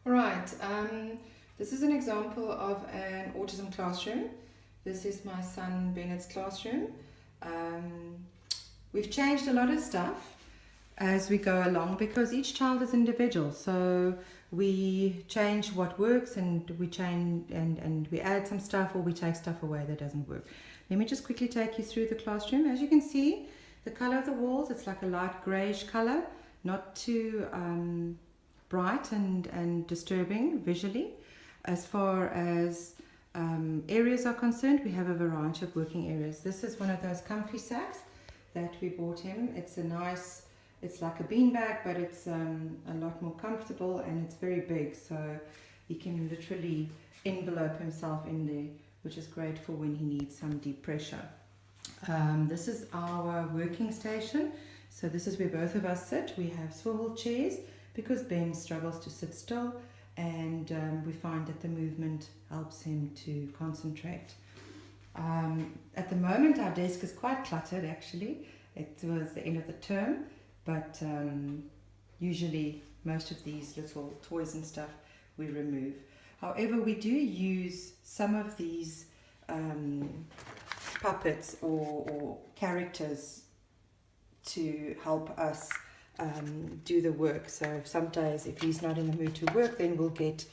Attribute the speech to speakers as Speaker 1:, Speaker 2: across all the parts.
Speaker 1: Right, this is an example of an autism classroom. This is my son Bennett's classroom. We've changed a lot of stuff as we go along because each child is individual. So we change what works and we change and we add some stuff or we take stuff away that doesn't work. Let me just quickly take you through the classroom. As you can see, the color of the walls, it's like a light grayish color, not too bright and disturbing visually. As far as areas are concerned, we have a variety of working areas. This is one of those comfy sacks that we bought him. It's a nice, it's like a beanbag, but it's a lot more comfortable and it's very big, so he can literally envelope himself in there, which is great for when he needs some deep pressure. This is our working station. So this is where both of us sit. We have swivel chairs because Ben struggles to sit still, and we find that the movement helps him to concentrate. At the moment our desk is quite cluttered actually. It was the end of the term, but usually most of these little toys and stuff we remove. However, we do use some of these puppets or characters to help us do the work. So some days if he's not in the mood to work, then we'll get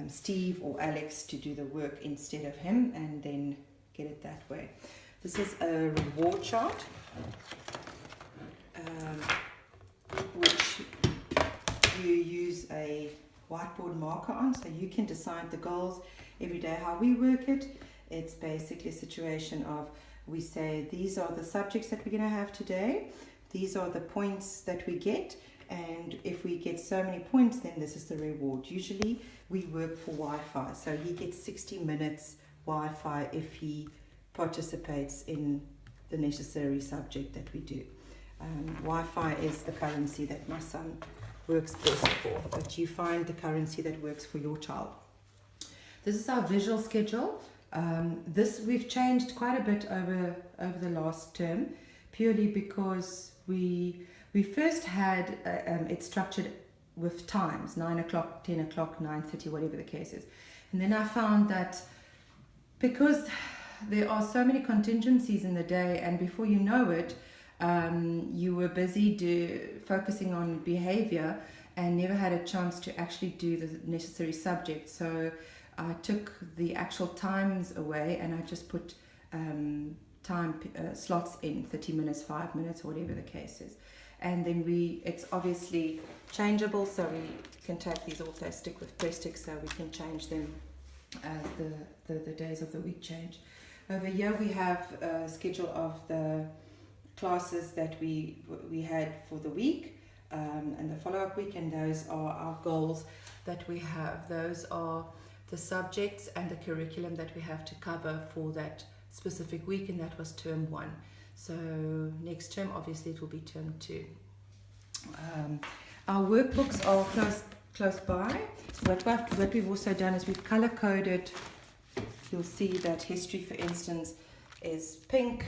Speaker 1: Steve or Alex to do the work instead of him and then get it that way. This is a reward chart which you use a whiteboard marker on, so you can decide the goals every day. How we work it, it's basically a situation of, we say these are the subjects that we're going to have today, these are the points that we get, and if we get so many points, then this is the reward. Usually we work for Wi-Fi, so he gets 60 minutes Wi-Fi if he participates in the necessary subject that we do. Wi-Fi is the currency that my son works best for, but you find the currency that works for your child. This is our visual schedule. This we've changed quite a bit over the last term, purely because we first had it structured with times, 9 o'clock, 10 o'clock, 9:30, whatever the case is. And then I found that because there are so many contingencies in the day, and before you know it, you were busy focusing on behavior and never had a chance to actually do the necessary subject. So I took the actual times away and I just put time slots in, 30 minutes, 5 minutes, whatever the case is. And then it's obviously changeable, so we can take these off. They stick with press sticks, so we can change them as the days of the week change. Over here we have a schedule of the classes that we had for the week and the follow-up week, and those are our goals that we have. Those are the subjects and the curriculum that we have to cover for that specific week, and that was term 1. So next term obviously it will be term 2. Our workbooks are close by. What we've also done is we've color coded. You'll see that history, for instance, is pink,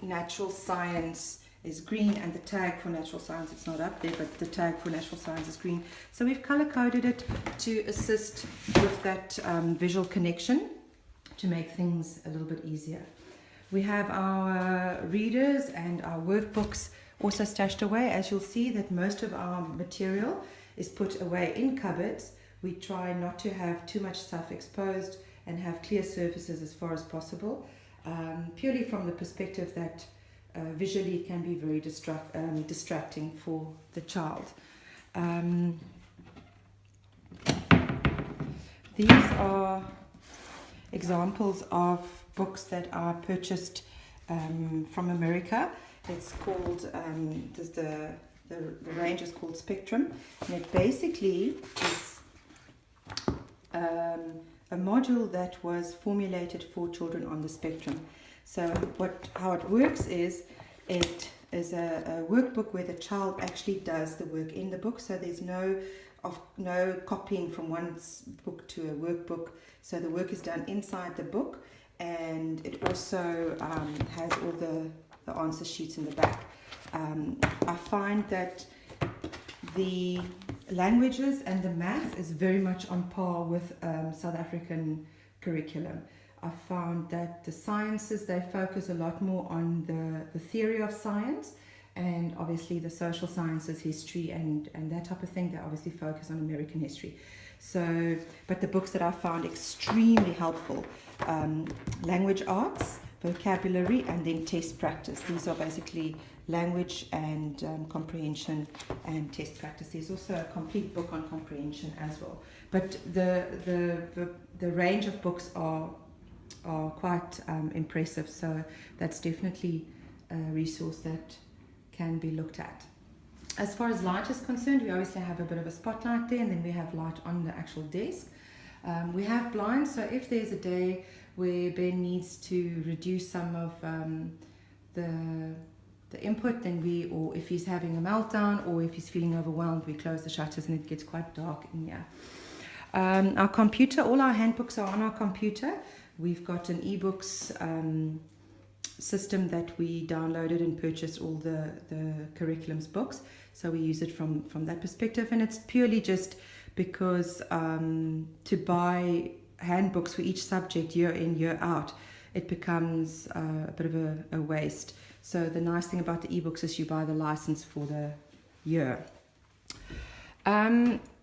Speaker 1: natural science is green, and the tag for natural science, it's not up there, but the tag for natural science is green. So we've color coded it to assist with that visual connection, to make things a little bit easier. We have our readers and our workbooks also stashed away. As you'll see that most of our material is put away in cupboards. We try not to have too much stuff exposed and have clear surfaces as far as possible, purely from the perspective that visually can be very distracting for the child. These are examples of books that are purchased from America. It's called, the range is called Spectrum, and it basically is a module that was formulated for children on the spectrum. So how it works is, it is a workbook where the child actually does the work in the book. So there's no copying from one book to a workbook. So the work is done inside the book, and it also has all the answer sheets in the back. I find that the languages and the math is very much on par with South African curriculum. I found that the sciences, they focus a lot more on the theory of science, and obviously the social sciences, history and that type of thing, they obviously focus on American history. So, but the books that I found extremely helpful, language arts, vocabulary, and then test practice. These are basically language and comprehension and test practice. There's also a complete book on comprehension as well. But the range of books are quite impressive. So that's definitely a resource that can be looked at. As far as light is concerned, we obviously have a bit of a spotlight there, and then we have light on the actual desk. We have blinds, so if there's a day where Ben needs to reduce some of the input, then or if he's having a meltdown or if he's feeling overwhelmed, we close the shutters and it gets quite dark in here. Our computer, all our handbooks are on our computer. We've got an ebooks system that we downloaded and purchased all the curriculum's books, so we use it from that perspective, and it's purely just because to buy handbooks for each subject year in, year out, it becomes a bit of a waste. So the nice thing about the ebooks is you buy the license for the year.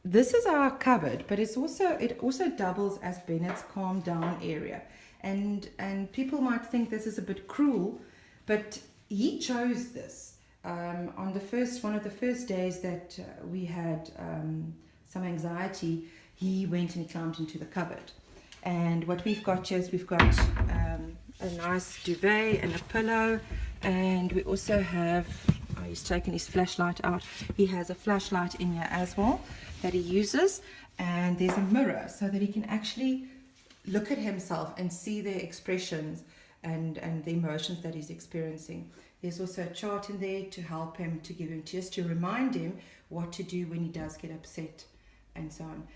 Speaker 1: This is our cupboard, but it also doubles as Bennett's calm down area. And people might think this is a bit cruel, but he chose this. On one of the first days that we had some anxiety, he went and climbed into the cupboard. And what we've got here is we've got a nice duvet and a pillow, and we also have, he's taken his flashlight out. He has a flashlight in here as well that he uses, and there's a mirror so that he can actually look at himself and see the expressions and the emotions that he's experiencing. There's also a chart in there to help him, just to remind him what to do when he does get upset and so on.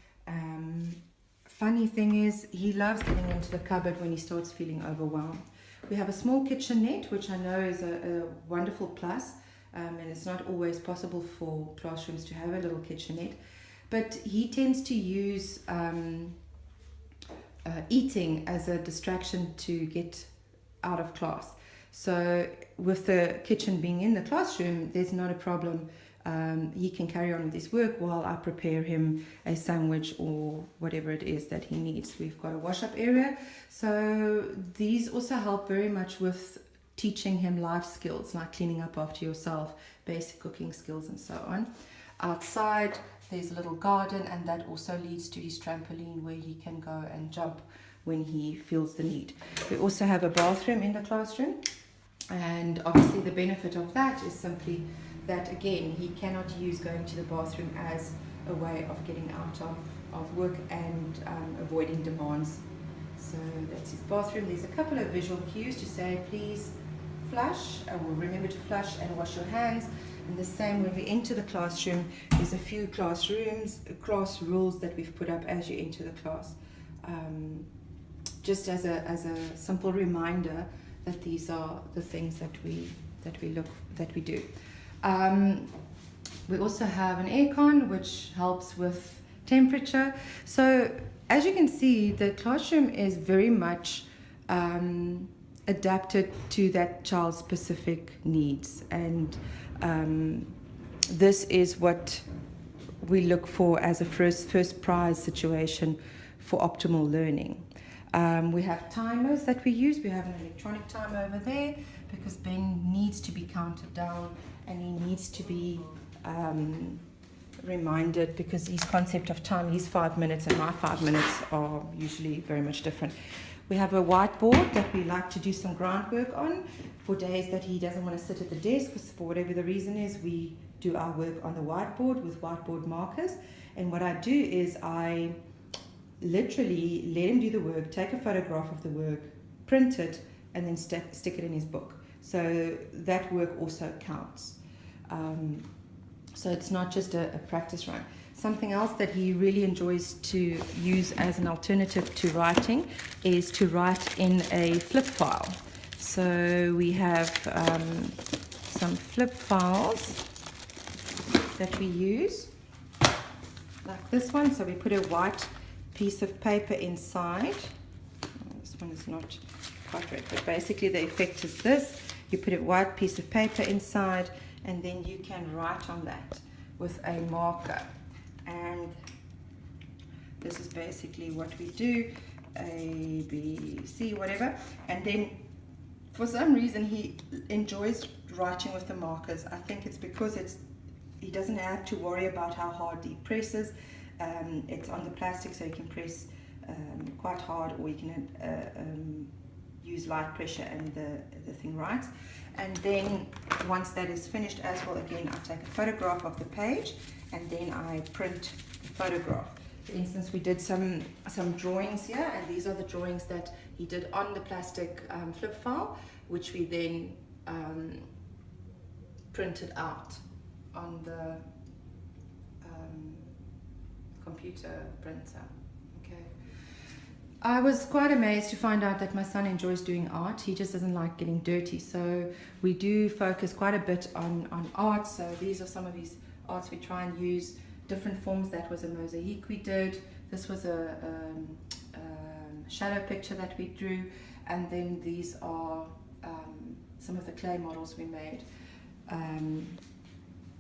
Speaker 1: Funny thing is, he loves getting into the cupboard when he starts feeling overwhelmed. We have a small kitchenette, which I know is a wonderful plus, and it's not always possible for classrooms to have a little kitchenette, but he tends to use eating as a distraction to get out of class. So with the kitchen being in the classroom, there's not a problem. He can carry on with his work while I prepare him a sandwich or whatever it is that he needs. We've got a wash-up area. So these also help very much with teaching him life skills like cleaning up after yourself, basic cooking skills and so on. Outside, there's a little garden, and that also leads to his trampoline where he can go and jump when he feels the need. We also have a bathroom in the classroom, and obviously the benefit of that is simply that, again, he cannot use going to the bathroom as a way of getting out of work and avoiding demands. So that's his bathroom. There's a couple of visual cues to say, please flush, or remember to flush and wash your hands. And the same when we enter the classroom, there's a few class rules that we've put up as you enter the class. Just as a simple reminder that these are the things that we do. We also have an aircon which helps with temperature. So as you can see, the classroom is very much adapted to that child's specific needs, and this is what we look for as a first prize situation for optimal learning. We have timers that we use. We have an electronic timer over there because Ben needs to be counted down, and he needs to be reminded, because his concept of time, his 5 minutes and my 5 minutes are usually very much different. We have a whiteboard that we like to do some groundwork on. For days that he doesn't want to sit at the desk, for whatever the reason is, we do our work on the whiteboard with whiteboard markers. And what I do is I literally let him do the work, take a photograph of the work, print it, and then stick it in his book. So that work also counts. So it's not just a practice run. Something else that he really enjoys to use as an alternative to writing is to write in a flip file. So we have some flip files that we use, like this one. So we put a white piece of paper inside. This one is not quite right, but basically the effect is this. You put a white piece of paper inside, and then you can write on that with a marker. And this is basically what we do, A, B, C, whatever. And then for some reason he enjoys writing with the markers. I think it's because he doesn't have to worry about how hard he presses. It's on the plastic, so you can press quite hard, or you can use light pressure and the thing writes. And then once that is finished as well, again, I take a photograph of the page and then I print the photograph. For instance, we did some drawings here, and these are the drawings that he did on the plastic flip file, which we then printed out on the computer printer. Okay. I was quite amazed to find out that my son enjoys doing art. He just doesn't like getting dirty. So we do focus quite a bit on art. So these are some of his arts. We try and use different forms. That was a mosaic we did. This was a shadow picture that we drew. And then these are some of the clay models we made.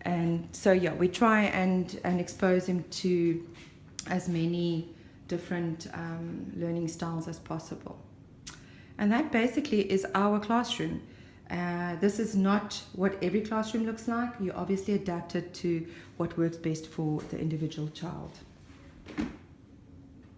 Speaker 1: And so yeah, we try and expose him to as many different learning styles as possible. And that basically is our classroom. This is not what every classroom looks like. You obviously adapt it to what works best for the individual child.